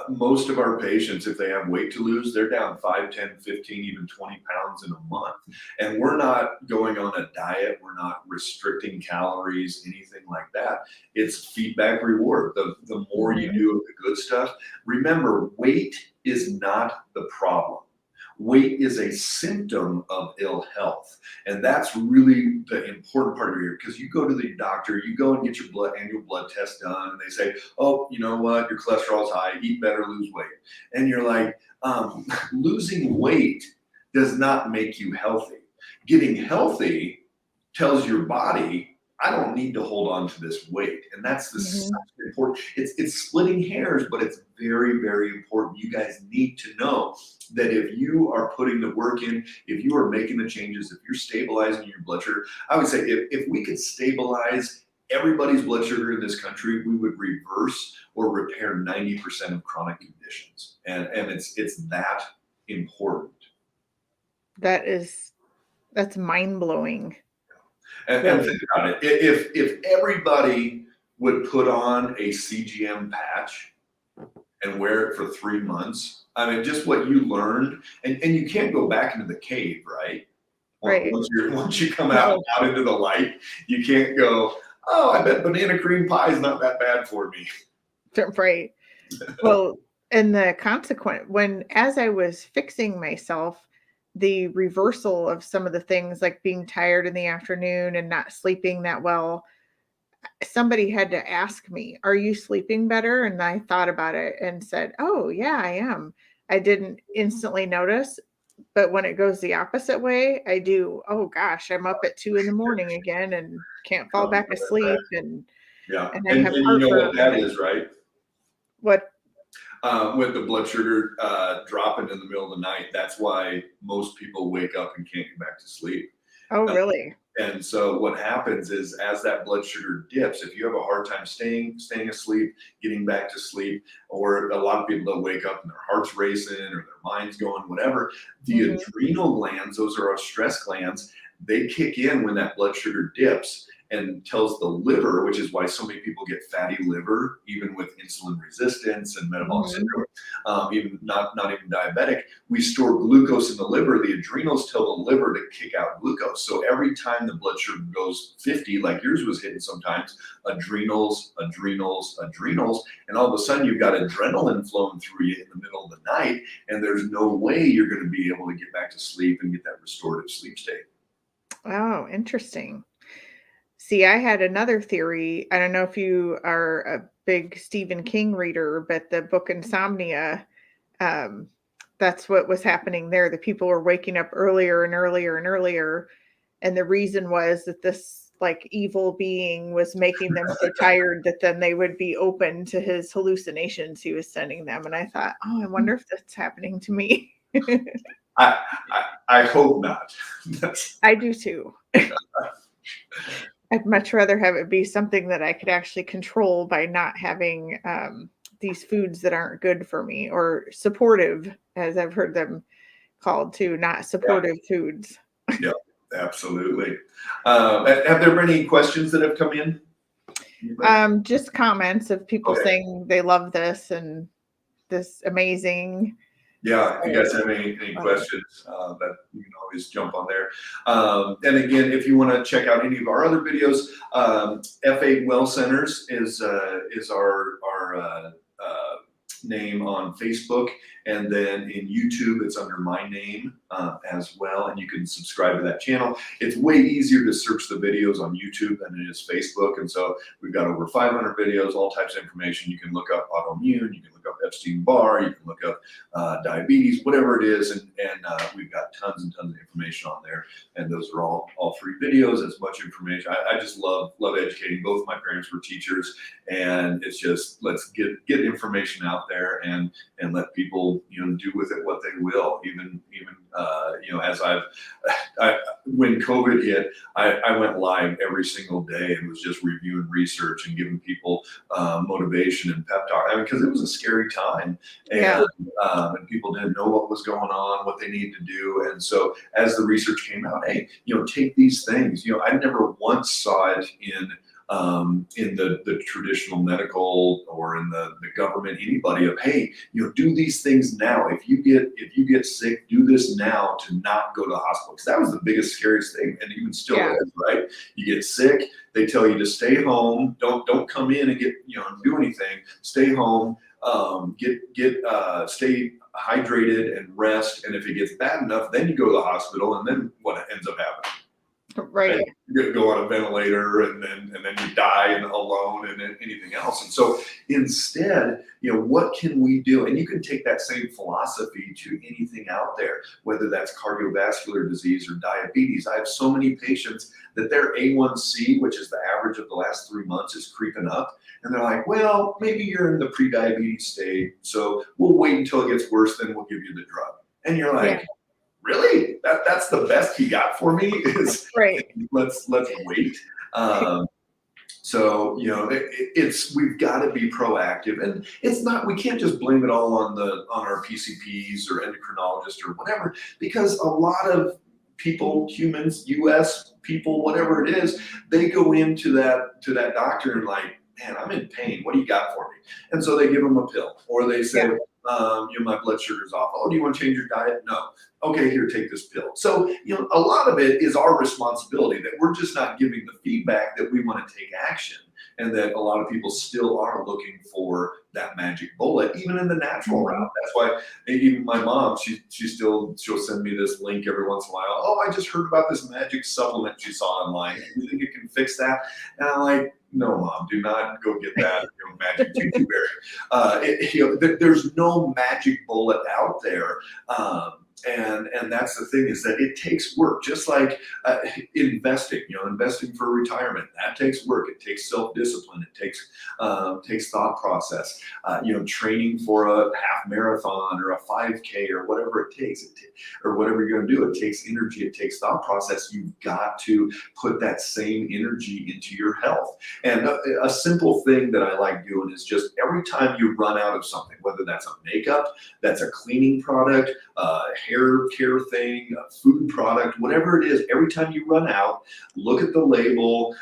most of our patients, if they have weight to lose, they're down 5, 10, 15, even 20 pounds in a month. And we're not going on a diet. We're not restricting calories, anything like that. It's feedback reward. The more you do of the good stuff, remember, weight is not the problem. Weight is a symptom of ill health. And that's really the important part of it, because you go to the doctor, you go and get your annual blood test done, and they say, oh, you know what, your cholesterol's high, eat better, lose weight. And you're like, losing weight does not make you healthy. Getting healthy tells your body, I don't need to hold on to this weight. And that's the important. It's splitting hairs, but it's very, very important. You guys need to know that if you are putting the work in, if you are making the changes, if you're stabilizing your blood sugar, I would say if we could stabilize everybody's blood sugar in this country, we would reverse or repair 90% of chronic conditions. And it's that important. That is That's mind blowing. And think about it. If everybody would put on a CGM patch and wear it for 3 months, I mean, just what you learned, and you can't go back into the cave, right? Right. Once you come out into the light, you can't go, oh, I bet banana cream pie is not that bad for me. Right. Well, and the consequence, as I was fixing myself, the reversal of some of the things like being tired in the afternoon and not sleeping that well, somebody had to ask me, "Are you sleeping better?" And I thought about it and said, "Oh, yeah, I am." I didn't instantly notice, but when it goes the opposite way, I do. Oh gosh, I'm up at 2 in the morning again and can't fall back asleep, and Yeah, I have and you know what heartburn. that is, right? What? With the blood sugar dropping in the middle of the night, that's why most people wake up and can't get back to sleep. Oh, Uh, really? And so what happens is as that blood sugar dips, if you have a hard time staying asleep, getting back to sleep, or a lot of people that wake up and their heart's racing or their mind's going, whatever, the Mhm. adrenal glands, those are our stress glands, they kick in when that blood sugar dips and tells the liver, which is why so many people get fatty liver, even with insulin resistance and metabolic Mhm. syndrome, even not even diabetic. We store glucose in the liver. The adrenals tell the liver to kick out glucose. So every time the blood sugar goes 50, like yours was hitting sometimes, adrenals, and all of a sudden you've got adrenaline flowing through you in the middle of the night, and there's no way you're going to be able to get back to sleep and get that restorative sleep state. Oh, interesting. See, I had another theory. I don't know if you are a big Stephen King reader, but the book Insomnia, um, that's what was happening there. The people were waking up earlier and earlier and earlier. And the reason was that this like evil being was making them so tired that then they would be open to his hallucinations he was sending them. And I thought, oh, I wonder if that's happening to me. I, I hope not. I do too. I'd much rather have it be something that I could actually control by not having these foods that aren't good for me, or supportive, as I've heard them called too, not supportive foods. Yeah, absolutely. Have there been any questions that have come in? Just comments of people Okay. saying they love this and this amazing. Yeah, if you guys have any questions, that you can always jump on there. And again, if you want to check out any of our other videos, F8 Well Centers is our name on Facebook, and then in YouTube it's under my name as well, and you can subscribe to that channel. It's way easier to search the videos on YouTube than it is Facebook, and so we've got over 500 videos, all types of information. You can look up autoimmune, you can look up Epstein-Barr, you can look up diabetes, whatever it is, and we've got tons and tons of information on there, and those are all free videos, as much information. I just love educating. Both my parents were teachers, and it's just, let's get information out there and let people, do with it what they will. Even as when COVID hit, I went live every single day and was just reviewing research and giving people motivation and pep talk. I mean, because it was a scary time, and people didn't know what was going on, what they needed to do. And so as the research came out, hey, take these things. I never once saw it in the traditional medical or in the government, anybody, of, hey, do these things now. If you get sick, do this now to not go to the hospital. Because that was the biggest, scariest thing, and even still is, right? You get sick, they tell you to stay home. Don't come in and get do anything. Stay home. Stay hydrated and rest. And if it gets bad enough, then you go to the hospital, and then what ends up happening? Right. You go on a ventilator, and then you die and alone, and then anything else. And so instead, what can we do? And you can take that same philosophy to anything out there, whether that's cardiovascular disease or diabetes. I have so many patients that their A1C, which is the average of the last 3 months, is creeping up. And they're like, well, maybe you're in the pre-diabetes state, so we'll wait until it gets worse, then we'll give you the drug. And you're like, really? That's the best he got for me? Is Right. let's wait. So we've got to be proactive, and it's not, we can't just blame it all on our PCPs or endocrinologists or whatever, because a lot of people, humans, US people, whatever it is, they go into that doctor and like, man, I'm in pain. What do you got for me? And so they give them a pill, or they say, my blood sugar's off. Oh, do you want to change your diet? No. Okay, here, take this pill. So, a lot of it is our responsibility, that we're just not giving the feedback that we want to take action. And that a lot of people still are looking for that magic bullet, even in the natural route. That's why even my mom, she'll send me this link every once in a while. Oh, I just heard about this magic supplement she saw online. You think it can fix that? And I'm like, no, Mom, do not go get that magic juju berry. There's no magic bullet out there. And that's the thing, is that it takes work, just like investing for retirement. That takes work. It takes self-discipline. It takes thought process. Training for a half marathon or a 5K or whatever it takes, or whatever you're going to do. It takes energy. It takes thought process. You've got to put that same energy into your health. And a simple thing that I like doing is just every time you run out of something, whether that's a makeup, that's a cleaning product, hair care thing, a food product, whatever it is, every time you run out, look at the label,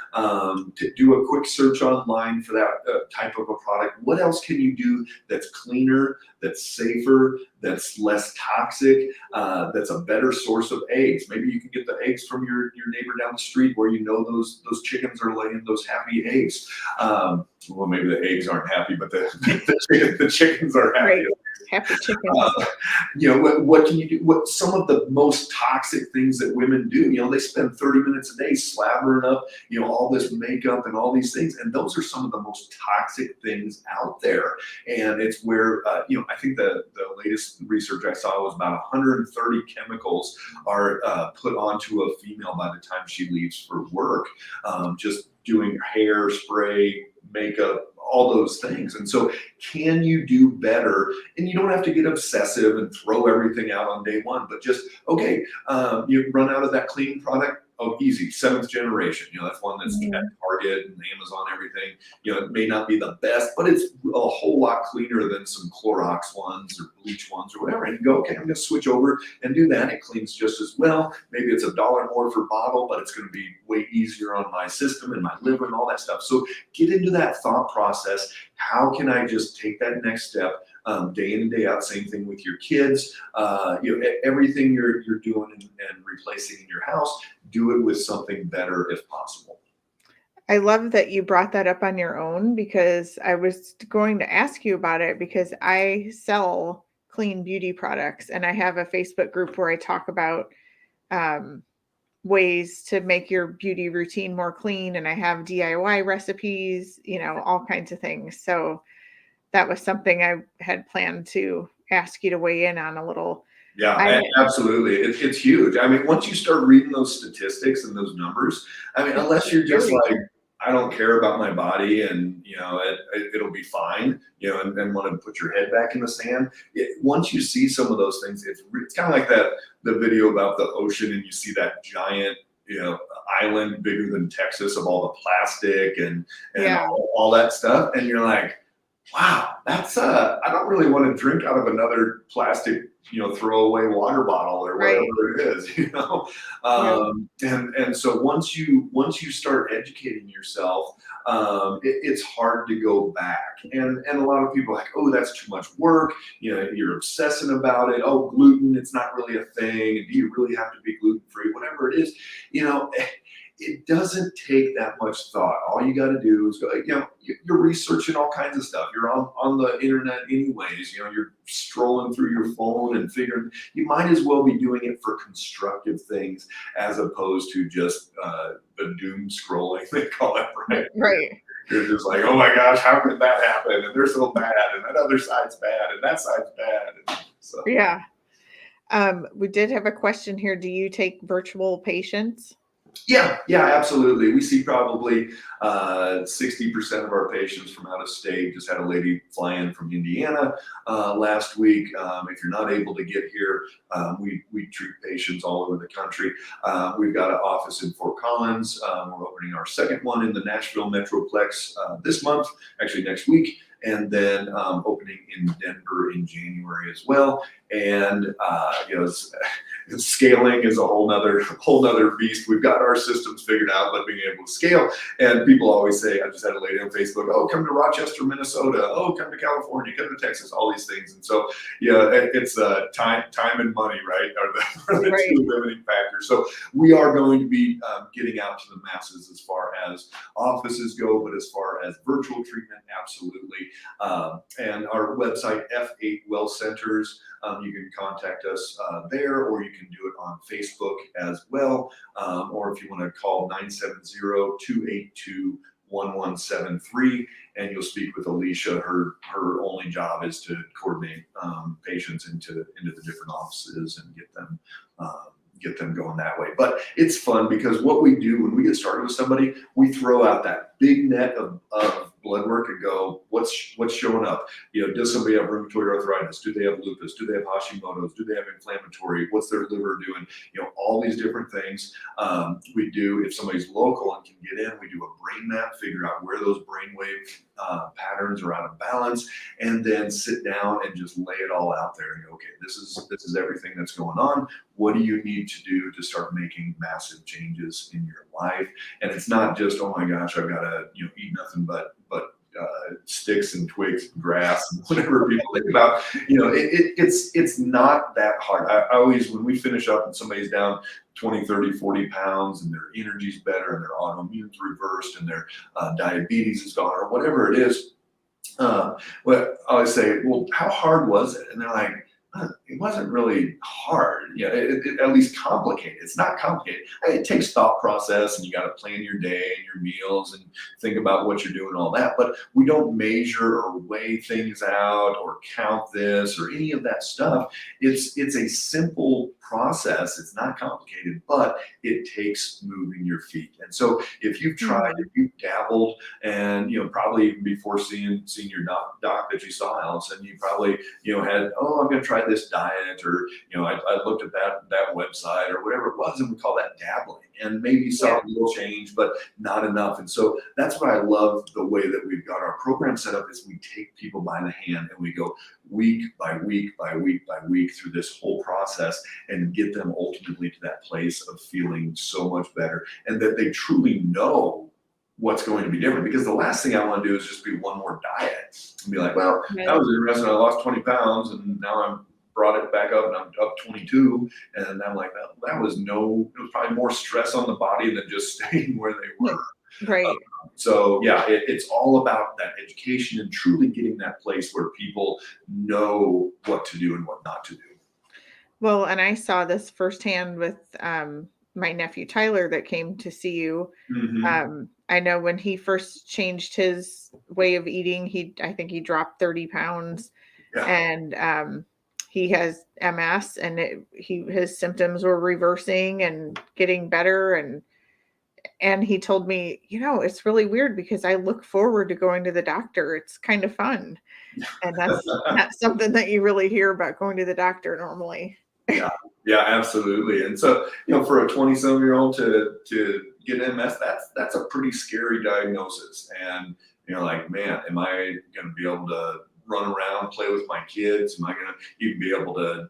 do a quick search online for that type of a product. What else can you do that's cleaner, that's safer, that's less toxic, that's a better source of eggs? Maybe you can get the eggs from your neighbor down the street, where those chickens are laying those happy eggs. Well, maybe the eggs aren't happy, but the chickens are happy. Right. Happy chickens. What can you do? What some of the most toxic things that women do? They spend 30 minutes a day slathering up, all this makeup and all these things, and those are some of the most toxic things out there. And it's where, I think the latest research I saw was about 130 chemicals are put onto a female by the time she leaves for work, just doing hair spray, makeup, all those things. And so, can you do better? And you don't have to get obsessive and throw everything out on day one, but just, okay, you run out of that cleaning product. Oh, easy, 7th generation. That's one that's at Target and Amazon, everything. It may not be the best, but it's a whole lot cleaner than some Clorox ones or bleach ones or whatever. And you go, okay, I'm going to switch over and do that. It cleans just as well. Maybe it's $1 more per bottle, but it's going to be way easier on my system and my liver and all that stuff. So get into that thought process. How can I just take that next step? Day in and day out, same thing with your kids. Everything you're doing and replacing in your house, do it with something better if possible. I love that you brought that up on your own, because I was going to ask you about it, because I sell clean beauty products, and I have a Facebook group where I talk about ways to make your beauty routine more clean, and I have DIY recipes, all kinds of things. So that was something I had planned to ask you to weigh in on a little. Yeah, absolutely. It's huge. I mean, once you start reading those statistics and those numbers, unless you're just like, I don't care about my body and, it'll be fine, and want to put your head back in the sand. Once you see some of those things, it's kind of like the video about the ocean, and you see that giant, island bigger than Texas of all the plastic and all that stuff. And you're like, wow, that's I don't really want to drink out of another plastic, throwaway water bottle or whatever it is, And so once you start educating yourself, it's hard to go back. And a lot of people are like, oh, that's too much work. You're obsessing about it. Oh, gluten, it's not really a thing. And do you really have to be gluten free? Whatever it is, it doesn't take that much thought. All you got to do is go, you're researching all kinds of stuff. You're on the internet anyways, you're strolling through your phone and figuring, you might as well be doing it for constructive things as opposed to just the doom scrolling, they call it, right? Right. You're just like, oh my gosh, how could that happen? And they're so bad, and that other side's bad, and that side's bad. And so. Yeah. We did have a question here. Do you take virtual patients? Yeah, absolutely. We see probably 60% of our patients from out of state. Just had a lady fly in from Indiana last week. If you're not able to get here, we treat patients all over the country. We've got an office in Fort Collins. We're opening our second one in the Nashville Metroplex this month, actually next week. And then opening in Denver in January as well. And Scaling is a whole nother beast. We've got our systems figured out, but being able to scale. And people always say, I just had a lady on Facebook, oh, come to Rochester, Minnesota. Oh, come to California, come to Texas, all these things. And so, yeah, it's time and money, right? Are the Right. two limiting factors. So we are going to be getting out to the masses as far as offices go, but as far as virtual treatment, absolutely. And our website, F8 Well Centers, you can contact us there, or you can do it on Facebook as well. Or if you want to call 970-282-1173, and you'll speak with Alicia. Her only job is to coordinate patients into the different offices and get them going that way. But it's fun because what we do when we get started with somebody, we throw out that big net of blood work and go, what's showing up? Does somebody have rheumatoid arthritis? Do they have lupus? Do they have Hashimoto's? Do they have inflammatory? What's their liver doing? All these different things. We do, if somebody's local and can get in, we do a brain map, figure out where those brainwave patterns are out of balance, and then sit down and just lay it all out there and go, okay, this is everything that's going on. What do you need to do to start making massive changes in your life? And it's not just, oh my gosh, I've got to eat nothing but sticks and twigs and grass and whatever people think about. It's not that hard. I always, when we finish up and somebody's down 20, 30, 40 pounds and their energy's better and their autoimmune's reversed and their diabetes is gone or whatever it is, I always say, well, how hard was it? And they're like, it wasn't really hard, at least complicated. It's not complicated. It takes thought process, and you got to plan your day and your meals and think about what you're doing and all that. But we don't measure or weigh things out or count this or any of that stuff. It's a simple process. It's not complicated, but it takes moving your feet. And so if you've tried, if you've dabbled, and probably even before seeing your doc that you saw, Allison, you probably had, oh, I'm going to try this diet, or I looked at that website or whatever it was, and we call that dabbling. And maybe you saw a little change, but not enough. And so that's what I love, the way that we've got our program set up, is we take people by the hand and we go week by week by week by week through this whole process and get them ultimately to that place of feeling so much better, and that they truly know what's going to be different. Because the last thing I want to do is just be one more diet and be like, well, that was interesting. I lost 20 pounds and now I'm brought it back up and I'm up 22. And I'm like, well, it was probably more stress on the body than just staying where they were. Right. So yeah, it's all about that education and truly getting that place where people know what to do and what not to do. Well, and I saw this firsthand with my nephew Tyler that came to see you. Mm-hmm. I know when he first changed his way of eating, I think he dropped 30 pounds, and he has MS, and his symptoms were reversing and getting better. And he told me, it's really weird because I look forward to going to the doctor. It's kind of fun. And that's not something that you really hear about going to the doctor normally. Yeah, absolutely. And so, for a 20-some-year-old to get MS, that's a pretty scary diagnosis. And like, man, am I going to be able to run around, play with my kids? Am I going to even be able to,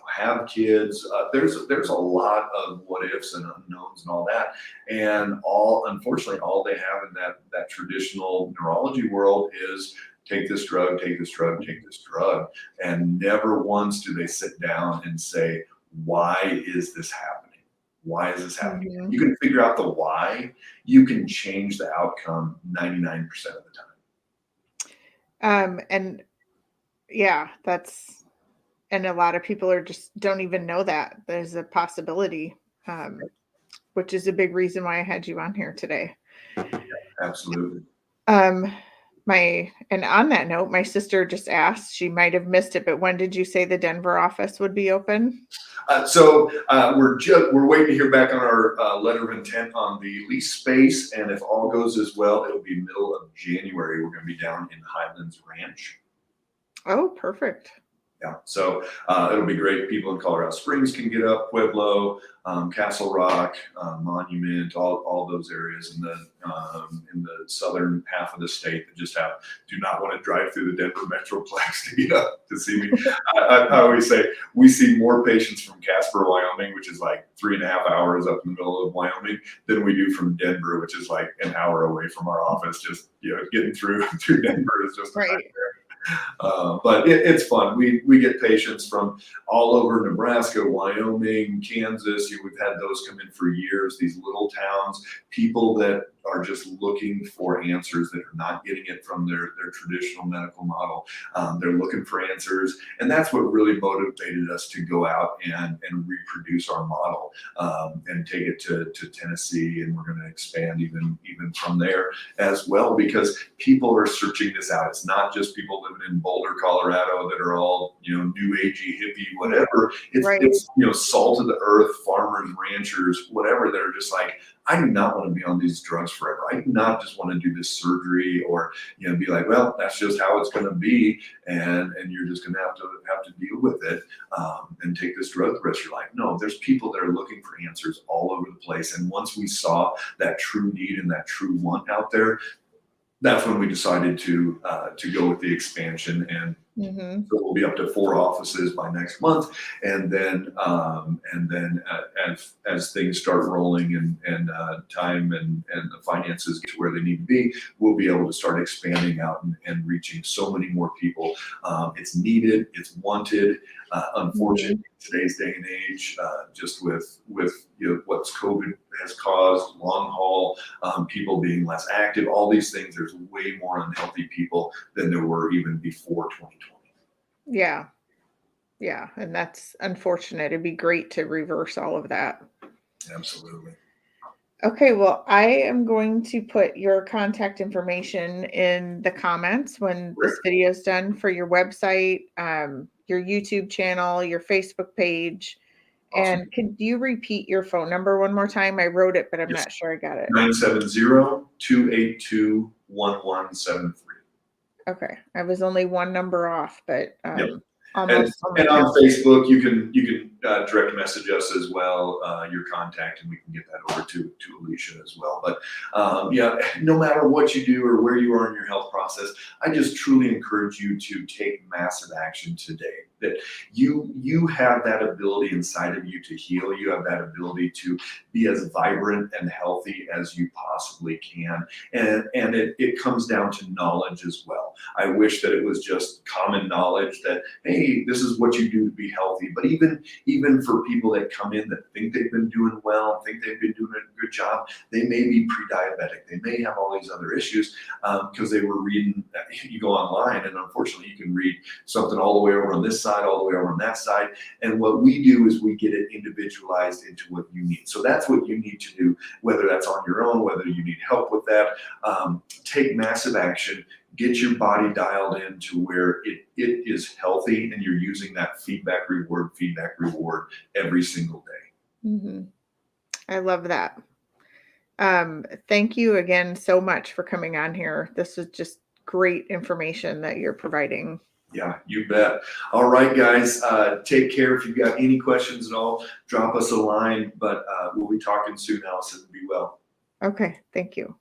have kids? There's a lot of what ifs and unknowns and all that. And unfortunately, all they have in that traditional neurology world is take this drug, take this drug, take this drug. And never once do they sit down and say, why is this happening? Why is this happening? Mm-hmm. You can figure out the why, you can change the outcome 99% of the time. And yeah, and a lot of people don't even know that there's a possibility, which is a big reason why I had you on here today. Yeah, absolutely. And on that note, my sister just asked, she might have missed it, but when did you say the Denver office would be open? So we're waiting to hear back on our letter of intent on the lease space, and if all goes as well, it'll be middle of January. We're going to be down in Highlands Ranch. Oh, perfect. Yeah, so it'll be great. People in Colorado Springs can get up, Pueblo, Castle Rock, Monument, all those areas in the southern half of the state that just do not want to drive through the Denver Metroplex to get up to see me. I always say we see more patients from Casper, Wyoming, which is like 3.5 hours up in the middle of Wyoming, than we do from Denver, which is like an hour away from our office. Just getting through Denver is just a nightmare. But it's fun. We get patients from all over Nebraska, Wyoming, Kansas. We've had those come in for years, these little towns, people that are just looking for answers that are not getting it from their traditional medical model. They're looking for answers. And that's what really motivated us to go out and reproduce our model and take it to Tennessee. And we're going to expand even from there as well, because people are searching this out. It's not just people living in Boulder, Colorado that are all, new agey, hippie, whatever. It's salt of the earth, farmers, ranchers, whatever, that are just like, I do not want to be on these drugs forever. I do not just want to do this surgery or, be like, well, that's just how it's going to be. And you're just going to have to deal with it and take this drug the rest of your life. No, there's people that are looking for answers all over the place. And once we saw that true need and that true want out there, that's when we decided to go with the expansion. And so we'll be up to 4 offices by next month, and then as things start rolling and time and the finances get to where they need to be, we'll be able to start expanding out and reaching so many more people. It's needed, it's wanted. Unfortunately, in today's day and age, just with what's COVID has caused, long haul, people being less active, all these things, there's way more unhealthy people than there were even before 2020. Yeah. Yeah. And that's unfortunate. It'd be great to reverse all of that. Absolutely. Okay. Well, I am going to put your contact information in the comments when this video is done, for your website, your YouTube channel, your Facebook page. Awesome. And could you repeat your phone number one more time? I wrote it, but I'm not sure I got it. 970-282-1173. Okay. I was only one number off, but yep. almost. And on Facebook, you can direct message us as well, your contact, and we can get that over to Alicia as well. But no matter what you do or where you are in your health process, I just truly encourage you to take massive action today. That you have that ability inside of you to heal. You have that ability to be as vibrant and healthy as you possibly can. And it comes down to knowledge as well. I wish that it was just common knowledge that, hey, this is what you do to be healthy. But even for people that come in that think they've been doing well, think they've been doing a good job, they may be pre-diabetic. They may have all these other issues because they were reading. You go online, and unfortunately, you can read something all the way over on this side, all the way over on that side. And what we do is we get it individualized into what you need. So that's what you need to do, whether that's on your own, whether you need help with that. Take massive action. Get your body dialed in to where it is healthy, and you're using that feedback reward every single day. Mm-hmm. I love that. Thank you again so much for coming on here. This is just great information that you're providing. Yeah, you bet. All right, guys, take care. If you've got any questions at all, drop us a line, but we'll be talking soon, Allison. Be well. Okay, thank you.